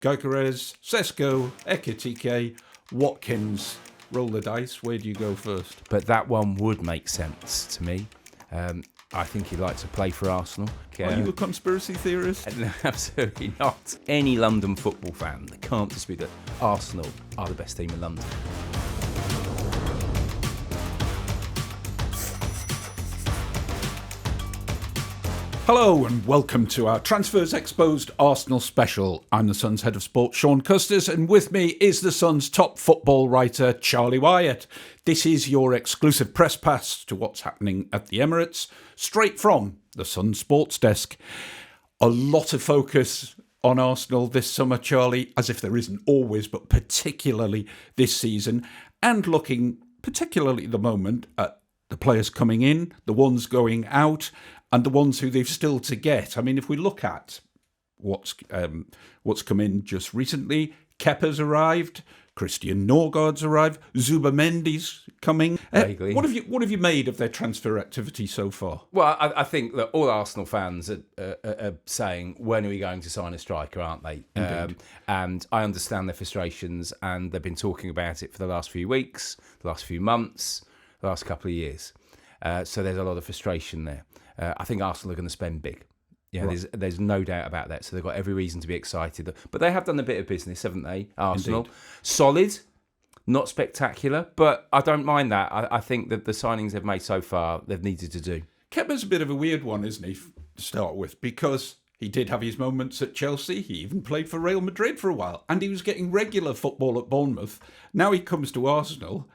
Gyökeres, Sesko, Ekitike, Watkins. Roll the dice. Where do you go first? But that one would make sense to me. I think he'd like to play for Arsenal. Are you a conspiracy theorist? No, absolutely not. Any London football fan can't dispute that Arsenal are the best team in London. Hello and welcome to our Transfers Exposed Arsenal special. I'm the Sun's head of sport, Shaun, Custis, and with me is the Sun's top football writer, Charlie Wyett. This is your exclusive press pass to what's happening at the Emirates, straight from the Sun Sports Desk. A lot of focus on Arsenal this summer, Charlie, as if there isn't always, but particularly this season, and looking particularly at the moment at the players coming in, the ones going out, and the ones who they've still to get. I mean, if we look at what's come in just recently, Kepa's arrived, Norgaard's arrived, Zubimendi's coming. What have you made of their transfer activity so far? Well, I think that all Arsenal fans are saying, when are we going to sign a striker, aren't they? And I understand their frustrations, and they've been talking about it for the last few weeks, the last few months, the last couple of years. So there's a lot of frustration there. I think Arsenal are going to spend big. Yeah, right. There's no doubt about that. So they've got every reason to be excited. But they have done a bit of business, haven't they, Arsenal? Indeed. Solid, not spectacular, but I don't mind that. I think that the signings they've made so far, they've needed to do. Kepa's a bit of a weird one, isn't he, to start with, because he did have his moments at Chelsea. He even played for Real Madrid for a while, and he was getting regular football at Bournemouth. Now he comes to Arsenal,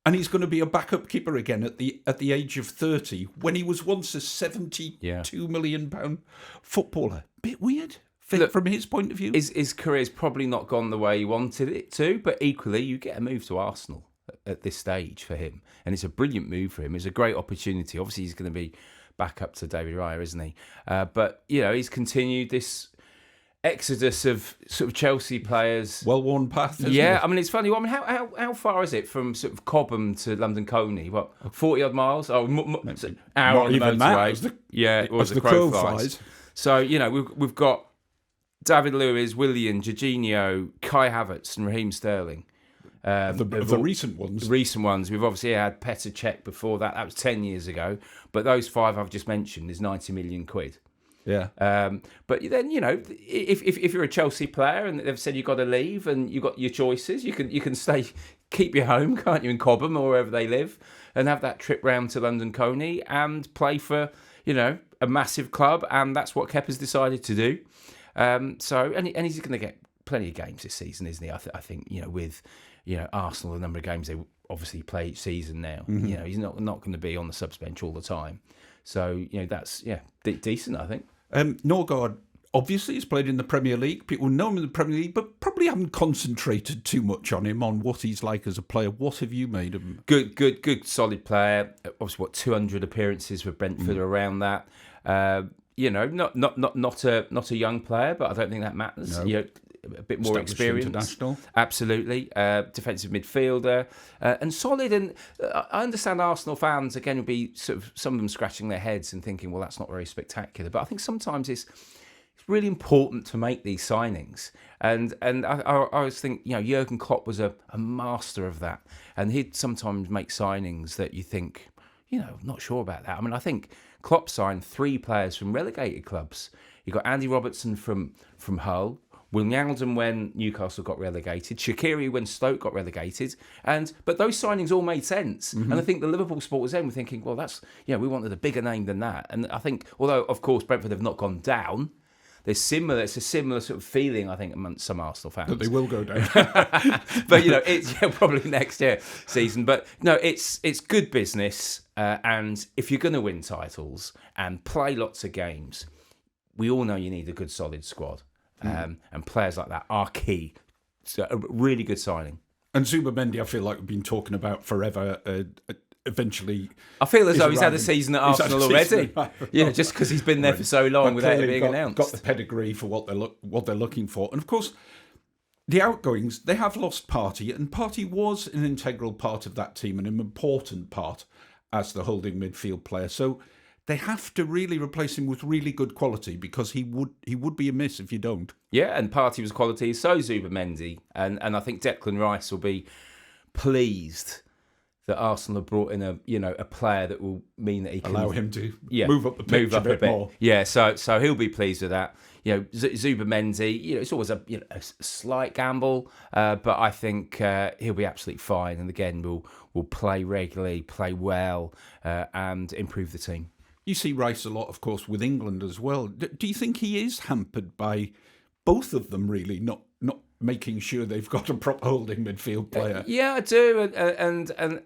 and he's going to be a backup keeper again at the age of 30, when he was once a £72 million footballer. Bit weird from his point of view. His career's probably not gone the way he wanted it to, but equally, you get a move to Arsenal at this stage for him, and it's a brilliant move for him. It's a great opportunity. Obviously, he's going to be back up to David Raya, isn't he? But he's continued this exodus of sort of Chelsea players. Well-worn path, isn't it? I mean, it's funny. I mean, how far is it from sort of Cobham to London Colney? What, 40-odd miles? Oh, hour on the motorway. It was the crow flies. So, we've got David Luiz, Willian, Jorginho, Kai Havertz and Raheem Sterling. The recent ones. Recent ones. We've obviously had Petr Cech before that. That was 10 years ago. But those five I've just mentioned is 90 million quid. Yeah. But then, if you're a Chelsea player and they've said you've got to leave and you've got your choices, you can stay, keep your home, can't you, in Cobham or wherever they live, and have that trip round to London Colney and play for, a massive club, and that's what Kepa's decided to do. And he's going to get plenty of games this season, isn't he? I think, with Arsenal, the number of games they obviously play each season now, Mm-hmm. he's not going to be on the subs bench all the time. So, that's, decent, I think. Norgaard obviously has played in the Premier League. People know him in the Premier League, but probably haven't concentrated too much on him, on what he's like as a player. What have you made of him? Good, solid player. Obviously, 200 appearances for Brentford around that. Not a young player, but I don't think that matters. No. A bit more experience. International. Absolutely. Defensive midfielder and solid. And I understand Arsenal fans, again, will be sort of some of them scratching their heads and thinking, well, that's not very spectacular. But I think sometimes it's really important to make these signings. And I always think, Jurgen Klopp was a master of that. And he'd sometimes make signings that you think, not sure about that. I mean, I think Klopp signed 3 players from relegated clubs. You got Andy Robertson from Hull, Wijnaldum when Newcastle got relegated, Shaqiri when Stoke got relegated, but those signings all made sense. Mm-hmm. And I think the Liverpool supporters then were thinking, well, that's we wanted a bigger name than that. And I think, although of course Brentford have not gone down, it's a similar sort of feeling, I think, amongst some Arsenal fans. That they will go down. But it's probably next year season. But no, it's good business, and if you're going to win titles and play lots of games, we all know you need a good solid squad. And players like that are key. So a really good signing. And Zubimendi, I feel like we've been talking about forever. Eventually, I feel as though he's had a season at Arsenal already. Yeah, just because he's been there for so long without it being announced. Got the pedigree for what they're looking for, and of course, the outgoings. They have lost Partey, and Partey was an integral part of that team and an important part as the holding midfield player. So they have to really replace him with really good quality, because he would be amiss if you don't. Yeah, and Partey was quality, so Zubimendi, and I think Declan Rice will be pleased that Arsenal have brought in a player that will mean that he can allow him to move up the pitch a bit more. Yeah, so he'll be pleased with that. Zubimendi, it's always a slight gamble, but I think he'll be absolutely fine. And again, will play regularly, play well, and improve the team. You see Rice a lot, of course, with England as well. Do you think he is hampered by both of them, really, not making sure they've got a proper holding midfield player? Yeah, I do, and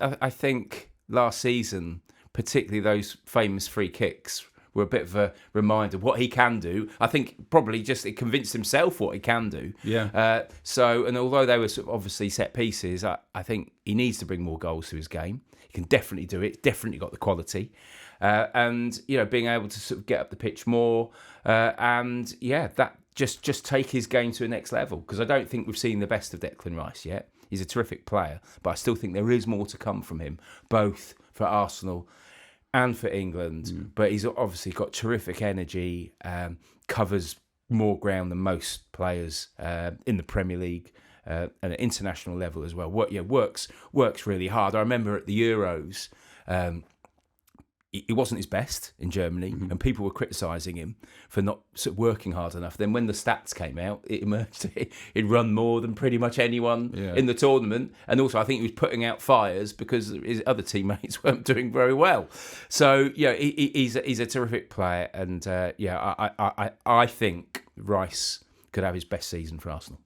I think last season, particularly those famous free kicks, were a bit of a reminder of what he can do. I think probably just it convinced himself what he can do. Yeah. And although they were sort of obviously set pieces, I think he needs to bring more goals to his game. He can definitely do it. Definitely got the quality. And being able to sort of get up the pitch more, that just take his game to a next level, because I don't think we've seen the best of Declan Rice yet. He's a terrific player, but I still think there is more to come from him, both for Arsenal and for England. But he's obviously got terrific energy, covers more ground than most players in the Premier League. And at international level as well. Works really hard. I remember at the Euros, he wasn't his best in Germany, and people were criticising him for not sort of working hard enough. Then when the stats came out, it emerged he'd run more than pretty much anyone in the tournament. And also, I think he was putting out fires because his other teammates weren't doing very well. So he's a terrific player, and I think Rice could have his best season for Arsenal.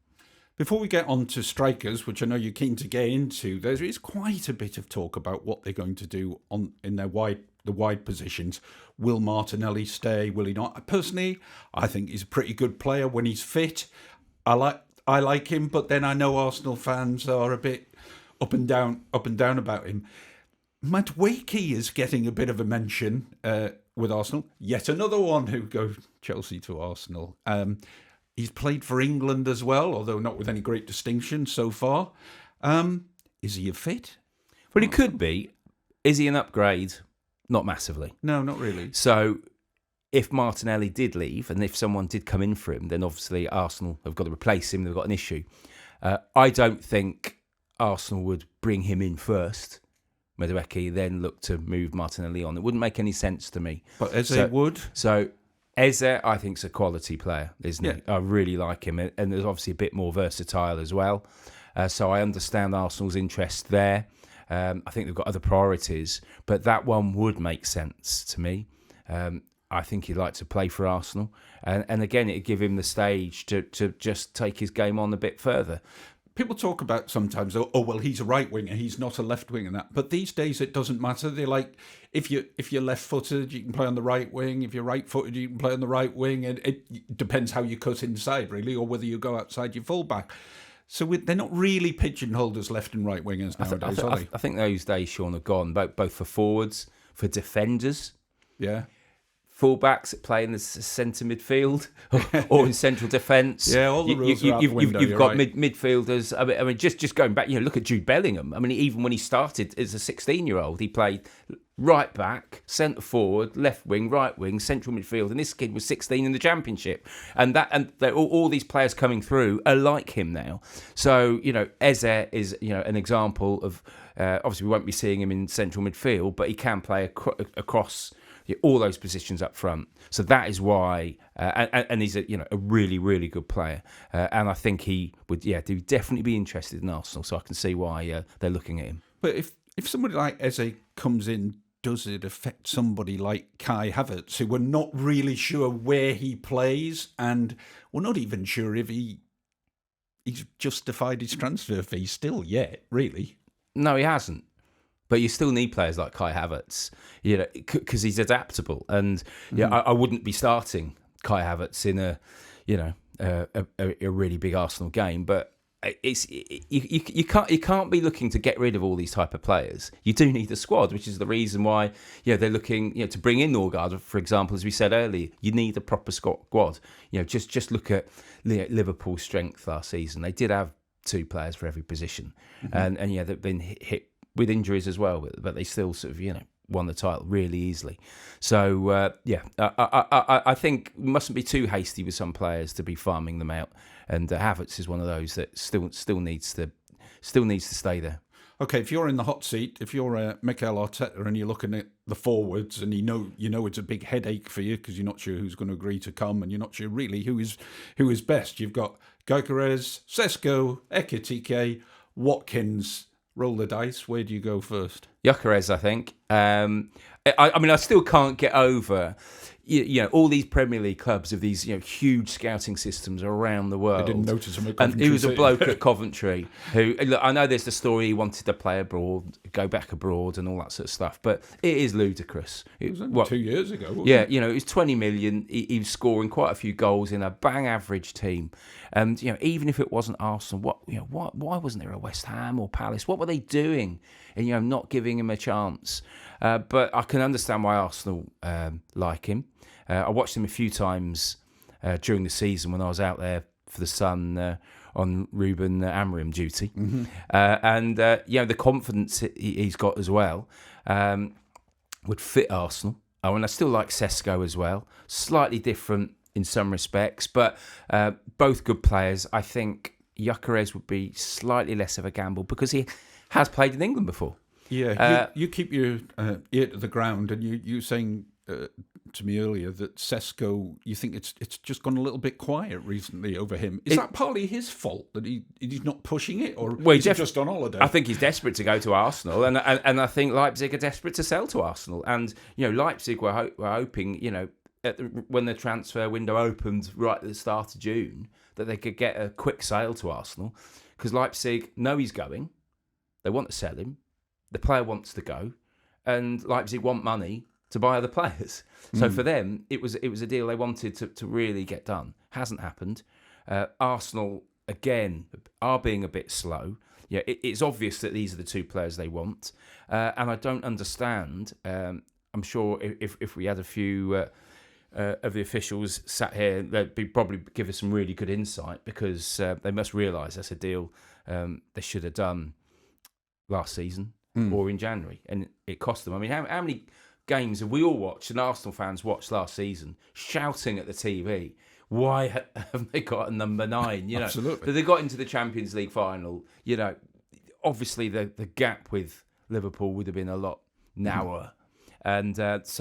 Before we get on to strikers, which I know you're keen to get into, there is quite a bit of talk about what they're going to do in the wide positions. Will Martinelli stay? Will he not? Personally, I think he's a pretty good player when he's fit. I like him, but then I know Arsenal fans are a bit up and down about him. Madueke is getting a bit of a mention with Arsenal. Yet another one who goes Chelsea to Arsenal. He's played for England as well, although not with any great distinction so far. Is he a fit? Well, he could be. Is he an upgrade? Not massively. No, not really. So if Martinelli did leave, and if someone did come in for him, then obviously Arsenal have got to replace him. They've got an issue. I don't think Arsenal would bring him in first, Madueke, then look to move Martinelli on. It wouldn't make any sense to me. But Eze would? So Eze, I think, is a quality player, isn't he? I really like him, and there's obviously a bit more versatile as well. So I understand Arsenal's interest there. I think they've got other priorities, but that one would make sense to me. I think he'd like to play for Arsenal, and again, it'd give him the stage to just take his game on a bit further. People talk about sometimes, well, he's a right winger, he's not a left winger, and that. But these days, it doesn't matter. They're like, if you're left-footed, you can play on the right wing. If you're right-footed, you can play on the right wing. And it depends how you cut inside, really, or whether you go outside your fullback. So they're not really pigeonholed as left and right wingers nowadays, are they? I think those days, Shaun, are gone, both for forwards, for defenders. Yeah. Fullbacks that play in the centre midfield or in central defence. Yeah, all the rules are out the window. You've got midfielders. I mean, just going back, look at Jude Bellingham. I mean, even when he started as a 16-year-old, he played right back, centre forward, left wing, right wing, central midfield, and this kid was 16 in the Championship. And all these players coming through are like him now. So Eze is an example of. Obviously, we won't be seeing him in central midfield, but he can play across all those positions up front. So that is why, and he's a really, really good player. And I think he would, definitely be interested in Arsenal. So I can see why they're looking at him. But if somebody like Eze comes in, does it affect somebody like Kai Havertz, who we're not really sure where he plays, and we're not even sure if he's justified his transfer fee still yet, really? No, he hasn't. But you still need players like Kai Havertz, because he's adaptable. And I wouldn't be starting Kai Havertz in a really big Arsenal game. But you can't be looking to get rid of all these type of players. You do need a squad, which is the reason why they're looking to bring in Norgaard, for example, as we said earlier. You need a proper squad. Just look at Liverpool's strength last season. They did have 2 players for every position, and they've been hit with injuries as well, but they still sort of won the title really easily. So I think we mustn't be too hasty with some players to be farming them out. And Havertz is one of those that still needs to stay there. Okay, if you're in the hot seat, if you're Mikel Arteta and you're looking at the forwards and you know it's a big headache for you because you're not sure who's going to agree to come and you're not sure really who is best. You've got Gyökeres, Sesko, Ekitike, Watkins. Roll the dice. Where do you go first? Gyökeres, I think. I still can't get over, all these Premier League clubs of these, huge scouting systems around the world. I didn't notice him at Coventry. And he was a bloke at Coventry who, look, I know there's the story he wanted to play abroad, go back abroad and all that sort of stuff, but it is ludicrous. It was only 2 years ago, wasn't it? Yeah, it was 20 million. He was scoring quite a few goals in a bang average team. And, even if it wasn't Arsenal, why wasn't there a West Ham or Palace? What were they doing in, not giving him a chance? But I can understand why Arsenal like him. I watched him a few times during the season when I was out there for the Sun on Ruben Amorim duty. Mm-hmm. And the confidence he's got as well would fit Arsenal. And I still like Sesko as well. Slightly different in some respects, but both good players. I think Gyökeres would be slightly less of a gamble because he has played in England before. Yeah, you keep your ear to the ground, and you saying to me earlier that Sesko, you think it's just gone a little bit quiet recently over him. Is that partly his fault that he's not pushing it, or is he just on holiday? I think he's desperate to go to Arsenal, and I think Leipzig are desperate to sell to Arsenal, and Leipzig were hoping when the transfer window opened right at the start of June that they could get a quick sale to Arsenal because Leipzig know he's going, they want to sell him. The player wants to go, and Leipzig want money to buy other players. So for them, it was a deal they wanted to really get done. Hasn't happened. Arsenal again are being a bit slow. Yeah, it's obvious that these are the two players they want, and I don't understand. I'm sure if we had a few of the officials sat here, they'd probably give us some really good insight because they must realise that's a deal they should have done last season. Or in January, and it cost them. I mean, how many games have we all watched and Arsenal fans watched last season shouting at the TV, why haven't they got a number 9? Absolutely. That they got into the Champions League final. Obviously the gap with Liverpool would have been a lot narrower, and it's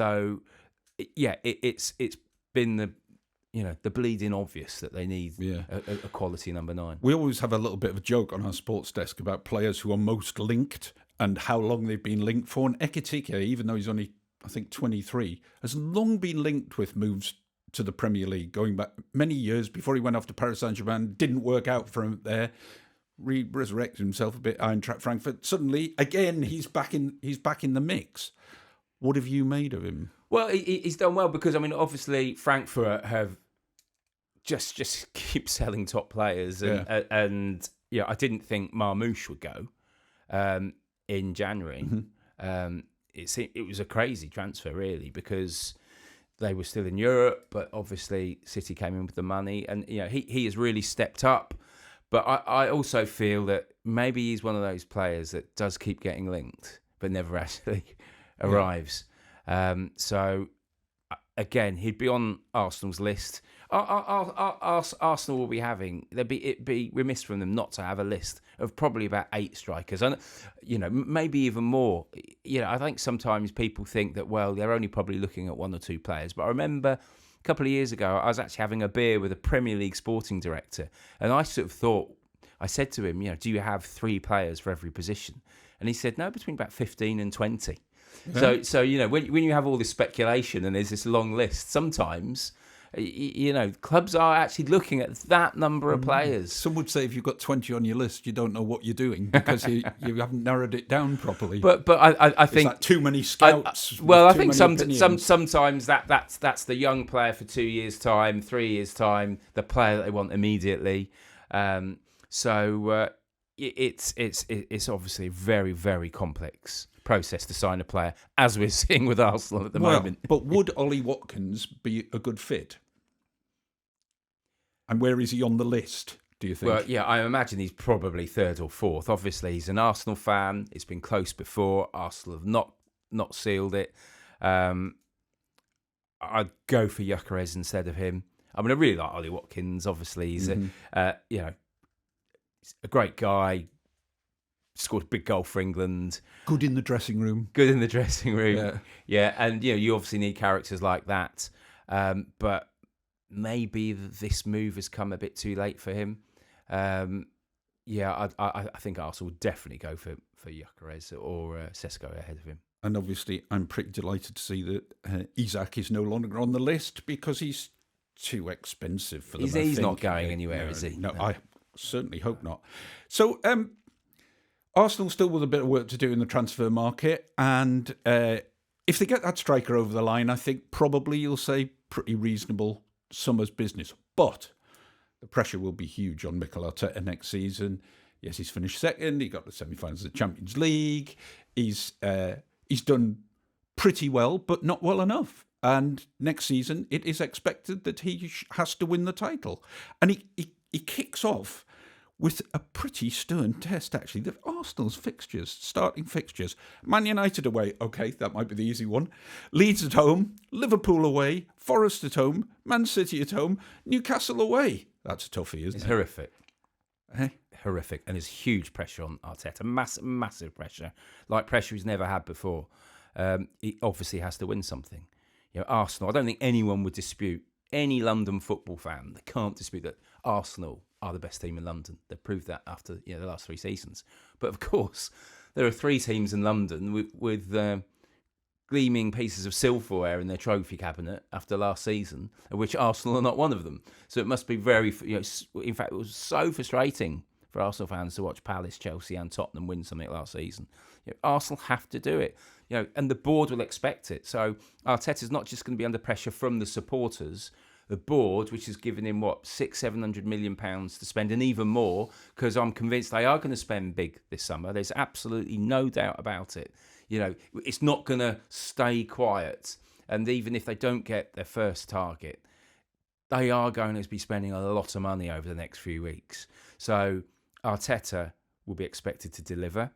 been the bleeding obvious that they need a quality number 9. We always have a little bit of a joke on our sports desk about players who are most linked and how long they've been linked for. And Ekitike, even though he's only, I think, 23, has long been linked with moves to the Premier League, going back many years before he went off to Paris Saint-Germain. Didn't work out for him there. Resurrected himself a bit, Eintracht Frankfurt. Suddenly, again, he's back in the mix. What have you made of him? Well, he's done well because, obviously, Frankfurt have just keep selling top players. And I didn't think Marmoush would go in January. Mm-hmm. It was a crazy transfer, really, because they were still in Europe, but obviously City came in with the money, and he has really stepped up. But I also feel that maybe he's one of those players that does keep getting linked, but never actually arrives. So again, he'd be on Arsenal's list. Arsenal will be having. It'd be remiss from them not to have a list of probably about 8 strikers, and maybe even more. I think sometimes people think that they're only probably looking at 1 or 2 players. But I remember a couple of years ago, I was actually having a beer with a Premier League sporting director, and I sort of thought, I said to him, do you have 3 players for every position? And he said, no, between about 15 and 20. Yeah. So when you have all this speculation and there's this long list, sometimes clubs are actually looking at that number of players. Some would say if you've got 20 on your list, you don't know what you're doing because you haven't narrowed it down properly. But I think that too many scouts. I think sometimes that's the young player for 2 years' time, 3 years' time, the player that they want immediately. So it's obviously a very, very complex process to sign a player, as we're seeing with Arsenal at the moment. But would Ollie Watkins be a good fit? And where is he on the list, do you think? Well, yeah, I imagine he's probably 3rd or 4th. Obviously, he's an Arsenal fan. It's been close before. Arsenal have not not sealed it. I'd go for Gyökeres instead of him. I mean, I really like Ollie Watkins. Obviously, he's he's a great guy. Scored a big goal for England. Good in the dressing room. Yeah, and you obviously need characters like that. But maybe this move has come a bit too late for him. I think Arsenal would definitely go for Gyökeres or Sesko ahead of him. And obviously, I'm pretty delighted to see that Isak is no longer on the list because he's too expensive for them. He's not going anywhere, is he? No, I certainly hope not. So, Arsenal still with a bit of work to do in the transfer market, and if they get that striker over the line, I think probably you'll say pretty reasonable summer's business. But the pressure will be huge on Mikel Arteta next season. Yes, he's finished second. He got the semi-finals of the Champions League. He's done pretty well, but not well enough. And next season, it is expected that he has to win the title. And he kicks off with a pretty stern test, actually. The Arsenal's starting fixtures. Man United away, okay, that might be the easy one. Leeds at home, Liverpool away, Forest at home, Man City at home, Newcastle away. That's a toughie, isn't it? It's horrific. Eh? Horrific. And there's huge pressure on Arteta. Massive pressure. Like pressure he's never had before. He obviously has to win something. Arsenal, I don't think anyone would dispute, any London football fan, they can't dispute that Arsenal are the best team in London. They've proved that after the last 3 seasons. But of course, there are 3 teams in London with gleaming pieces of silverware in their trophy cabinet after last season, of which Arsenal are not one of them. So it must be very, in fact, it was so frustrating for Arsenal fans to watch Palace, Chelsea and Tottenham win something last season. Arsenal have to do it, and the board will expect it. So Arteta's not just going to be under pressure from the supporters. The board, which has given him, £600-700 million to spend, and even more, because I'm convinced they are going to spend big this summer. There's absolutely no doubt about it. It's not going to stay quiet. And even if they don't get their first target, they are going to be spending a lot of money over the next few weeks. So Arteta will be expected to deliver.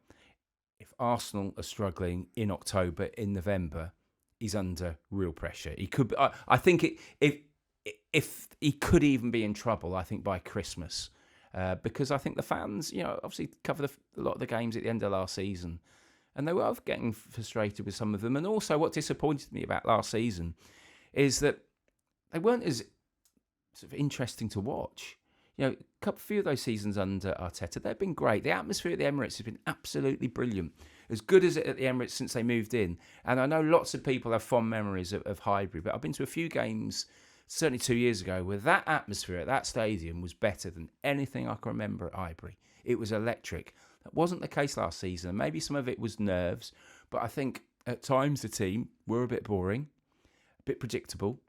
If Arsenal are struggling in October, in November, he's under real pressure. He could be, I think if he could even be in trouble, I think, by Christmas. Because I think the fans, obviously covered a lot of the games at the end of last season. And they were getting frustrated with some of them. And also what disappointed me about last season is that they weren't as sort of interesting to watch. A few of those seasons under Arteta, they've been great. The atmosphere at the Emirates has been absolutely brilliant. As good as it at the Emirates since they moved in. And I know lots of people have fond memories of Highbury, but I've been to a few games, certainly 2 years ago, where that atmosphere at that stadium was better than anything I can remember at Highbury. It was electric. That wasn't the case last season. Maybe some of it was nerves, but I think at times the team were a bit boring, a bit predictable.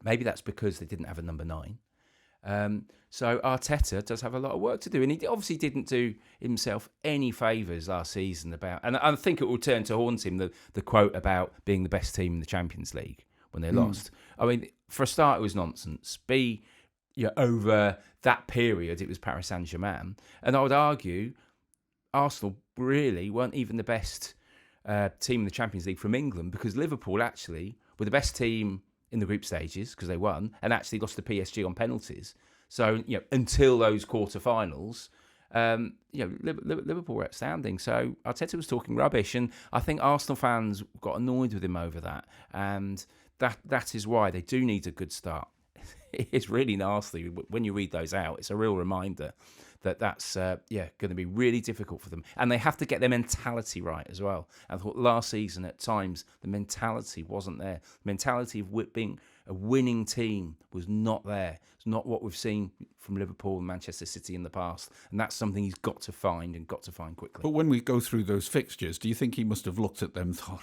Maybe that's because they didn't have a number 9. So Arteta does have a lot of work to do, and he obviously didn't do himself any favours last season and I think it will turn to haunt him, the quote about being the best team in the Champions League when they lost. I mean, for a start, it was nonsense. B, over that period, it was Paris Saint-Germain, and I would argue Arsenal really weren't even the best team in the Champions League from England, because Liverpool actually were the best team in the group stages because they won and actually lost to PSG on penalties. So, until those quarterfinals, Liverpool were outstanding. So Arteta was talking rubbish, and I think Arsenal fans got annoyed with him over that. And that is why they do need a good start. It's really nasty when you read those out. It's a real reminder that's going to be really difficult for them. And they have to get their mentality right as well. I thought last season at times the mentality wasn't there. The mentality of being a winning team was not there. It's not what we've seen from Liverpool and Manchester City in the past. And that's something he's got to find quickly. But when we go through those fixtures, do you think he must have looked at them and thought,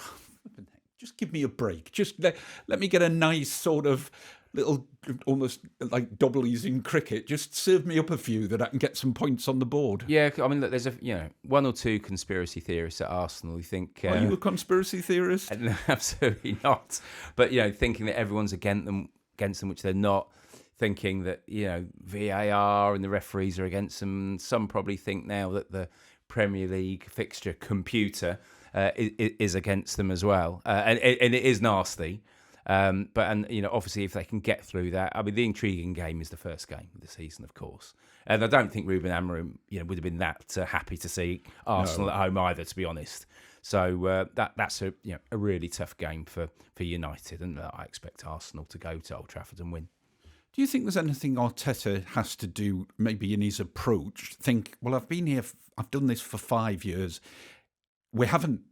just give me a break. Just let me get a nice sort of little, almost like doublies in cricket. Just serve me up a few that I can get some points on the board. Yeah, I mean, look, there's one or two conspiracy theorists at Arsenal who think... Are you a conspiracy theorist? No, absolutely not. But, thinking that everyone's against them, which they're not. Thinking that, VAR and the referees are against them. Some probably think now that the Premier League fixture computer is against them as well, and it is nasty. But obviously, if they can get through that, I mean, the intriguing game is the first game of the season, of course. And I don't think Ruben Amorim, would have been that happy to see Arsenal at home either, to be honest. So that's a really tough game for United, and I expect Arsenal to go to Old Trafford and win. Do you think there's anything Arteta has to do, maybe in his approach? Think, well, I've been here, I've done this for 5 years. We haven't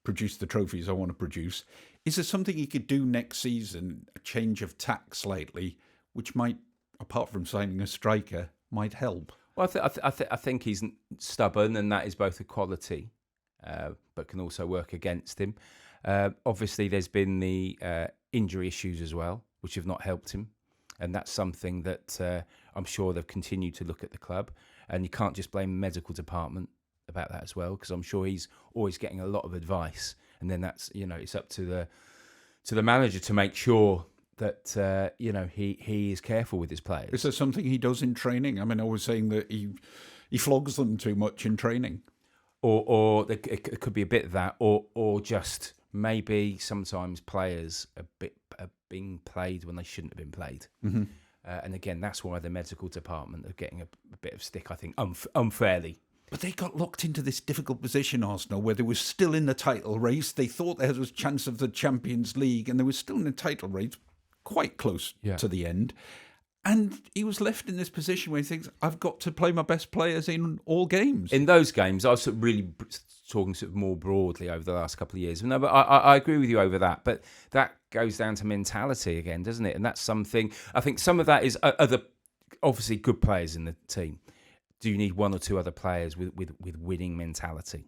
produced the trophies I want to produce. Is there something he could do next season, a change of tack slightly, which might, apart from signing a striker, might help? Well, I think he's stubborn, and that is both a quality, but can also work against him. Obviously, there's been the injury issues as well, which have not helped him. And that's something that I'm sure they've continued to look at the club. And you can't just blame the medical department about that as well, because I'm sure he's always getting a lot of advice. And then that's, it's up to the manager to make sure that, he is careful with his players. Is there something he does in training? I mean, I was saying that he flogs them too much in training. Or it could be a bit of that, or just maybe sometimes players are being played when they shouldn't have been played. Mm-hmm. And again, that's why the medical department are getting a bit of stick, I think, unfairly. But they got locked into this difficult position, Arsenal, where they were still in the title race. They thought there was a chance of the Champions League, and they were still in the title race, quite close to the end. And he was left in this position where he thinks, I've got to play my best players in all games. In those games, I was really talking sort of more broadly over the last couple of years. No, but I agree with you over that. But that goes down to mentality again, doesn't it? And that's something, I think some of that is other, obviously good players in the team. Do you need one or two other players with winning mentality?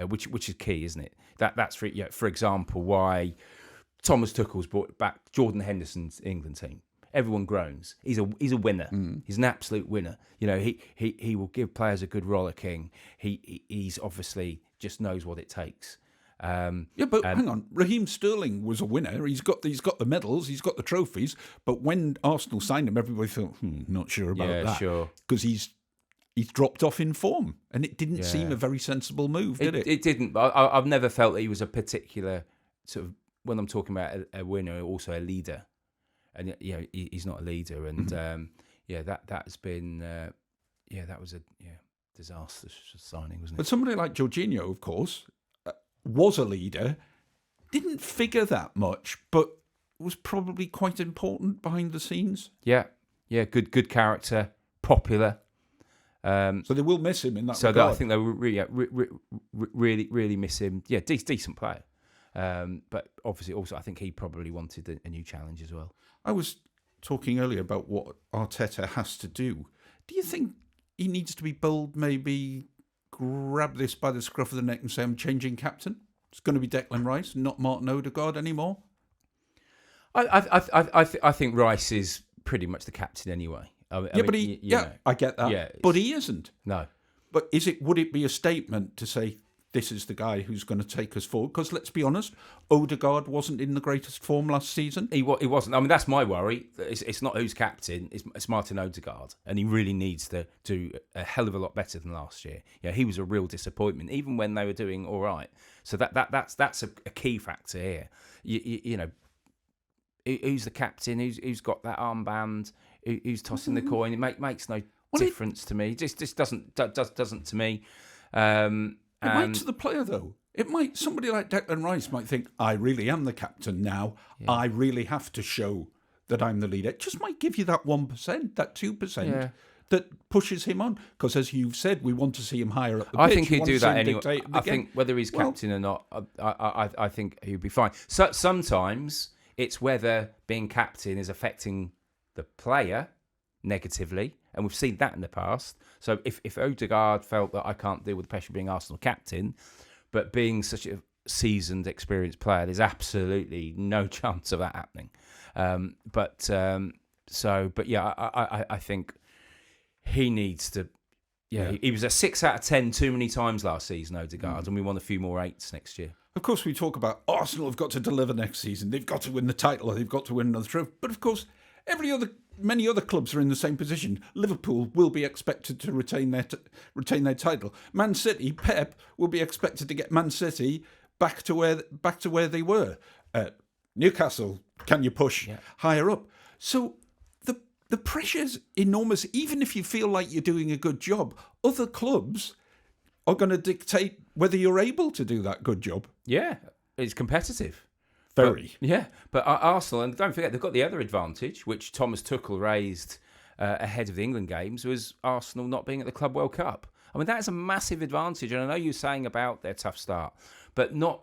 Which is key, isn't it? That's for example, why Thomas Tuchel's brought back Jordan Henderson's England team. Everyone groans. He's a winner. He's an absolute winner. He will give players a good rollicking. He's obviously just knows what it takes. But hang on, Raheem Sterling was a winner. He's got the medals, he's got the trophies. But when Arsenal signed him, everybody thought, not sure about that. Yeah, sure. Because he's dropped off in form, and it didn't seem a very sensible move, did it? It didn't. I've never felt that he was a particular sort of, when I'm talking about a winner, also a leader. And he's not a leader, and that has been that was a disastrous signing, wasn't it? But somebody like Jorginho, of course, was a leader, didn't figure that much, but was probably quite important behind the scenes. Yeah, good character, popular. So they will miss him in that. So regard. I think they will really miss him. Yeah, decent player. But obviously, also I think he probably wanted a new challenge as well. I was talking earlier about what Arteta has to do. Do you think he needs to be bold, maybe grab this by the scruff of the neck and say, I'm changing captain? It's going to be Declan Rice, not Martin Odegaard anymore? I think Rice is pretty much the captain anyway. I get that. Yeah, but he isn't. No. But would it be a statement to say, this is the guy who's going to take us forward? Because let's be honest, Odegaard wasn't in the greatest form last season. He wasn't. I mean, that's my worry. It's not who's captain. It's Martin Odegaard, and he really needs to do a hell of a lot better than last year. Yeah, he was a real disappointment, even when they were doing all right. So that's a key factor here. Who's the captain? Who's got that armband? Who's tossing the coin? It makes no difference to me. It just doesn't to me. It might to the player, though. It might. Somebody like Declan Rice might think, I really am the captain now. Yeah. I really have to show that I'm the leader. It just might give you that 1%, that 2% that pushes him on. Because as you've said, we want to see him higher up the pitch. I think he'd do that anyway. I think whether he's captain or not, I think he'd be fine. So sometimes it's whether being captain is affecting the player negatively. And we've seen that in the past. So if Odegaard felt that I can't deal with the pressure of being Arsenal captain, but being such a seasoned, experienced player, there's absolutely no chance of that happening. I think he needs to. Yeah, he was a 6 out of 10 too many times last season, Odegaard, and we want a few more 8s next year. Of course, we talk about Arsenal have got to deliver next season. They've got to win the title, or they've got to win another trophy. But of course, every other many other clubs are in the same position. Liverpool will be expected to retain their title. Man City, Pep will be expected to get Man City back to where they were. Newcastle, can you push higher up? So the pressure's enormous. Even if you feel like you're doing a good job, other clubs are going to dictate whether you're able to do that good job. Yeah, it's competitive. Very. But Arsenal, and don't forget, they've got the other advantage, which Thomas Tuchel raised ahead of the England games, was Arsenal not being at the Club World Cup. I mean, that is a massive advantage. And I know you're saying about their tough start, but not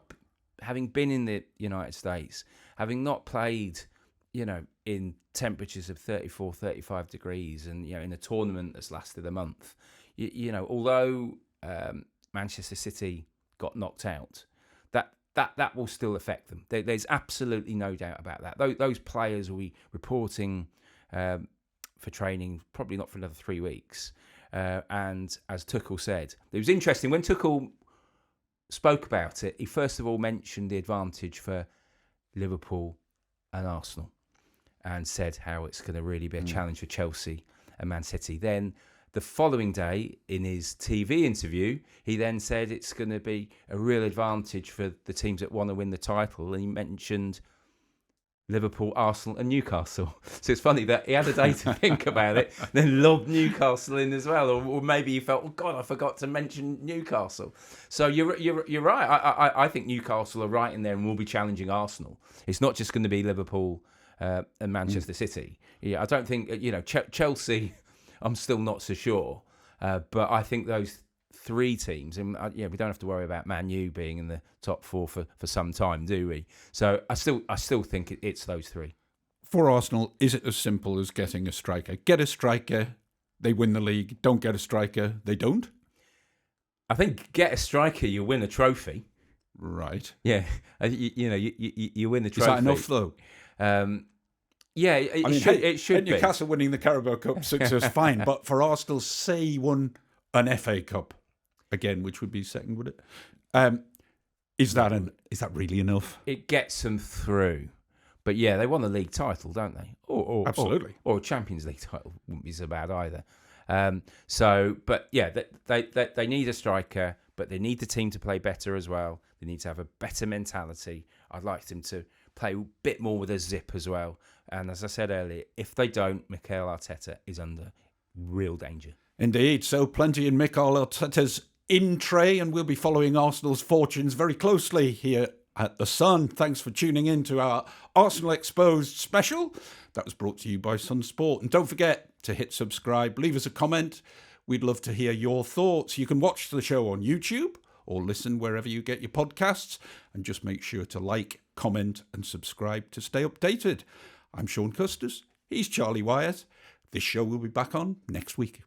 having been in the United States, having not played, in temperatures of 34, 35 degrees and, in a tournament that's lasted a month, although Manchester City got knocked out, that will still affect them. There's absolutely no doubt about that. Those players will be reporting for training, probably not for another 3 weeks. And as Tuchel said, it was interesting when Tuchel spoke about it. He first of all mentioned the advantage for Liverpool and Arsenal, and said how it's going to really be a challenge for Chelsea and Man City. Then the following day, in his TV interview, he then said it's going to be a real advantage for the teams that want to win the title. And he mentioned Liverpool, Arsenal and Newcastle. So it's funny that he had a day to think about it, then lobbed Newcastle in as well. Or maybe he felt, oh God, I forgot to mention Newcastle. So you're right. I think Newcastle are right in there and will be challenging Arsenal. It's not just going to be Liverpool and Manchester City. Yeah, I don't think, Chelsea, I'm still not so sure. But I think those three teams, and we don't have to worry about Man U being in the top four for some time, do we? So I still think it's those three. For Arsenal, is it as simple as getting a striker? Get a striker, they win the league. Don't get a striker, they don't? I think get a striker, you win a trophy. Right. Yeah, you win the trophy. Is that enough though? It should be. Newcastle winning the Carabao Cup suits us fine, but for Arsenal, say he won an FA Cup again, which would be second, would it? Is that really enough? It gets them through, but yeah, they won the league title, don't they? Absolutely. Or a Champions League title wouldn't be so bad either. They need a striker, but they need the team to play better as well. They need to have a better mentality. I'd like them to play a bit more with a zip as well. And as I said earlier, if they don't, Mikel Arteta is under real danger. Indeed. So plenty in Mikel Arteta's in tray, and we'll be following Arsenal's fortunes very closely here at The Sun. Thanks for tuning in to our Arsenal Exposed special. That was brought to you by Sun Sport. And don't forget to hit subscribe, leave us a comment. We'd love to hear your thoughts. You can watch the show on YouTube or listen wherever you get your podcasts. And just make sure to like, comment and subscribe to stay updated. I'm Shaun Custis. He's Charlie Wyett. This show will be back on next week.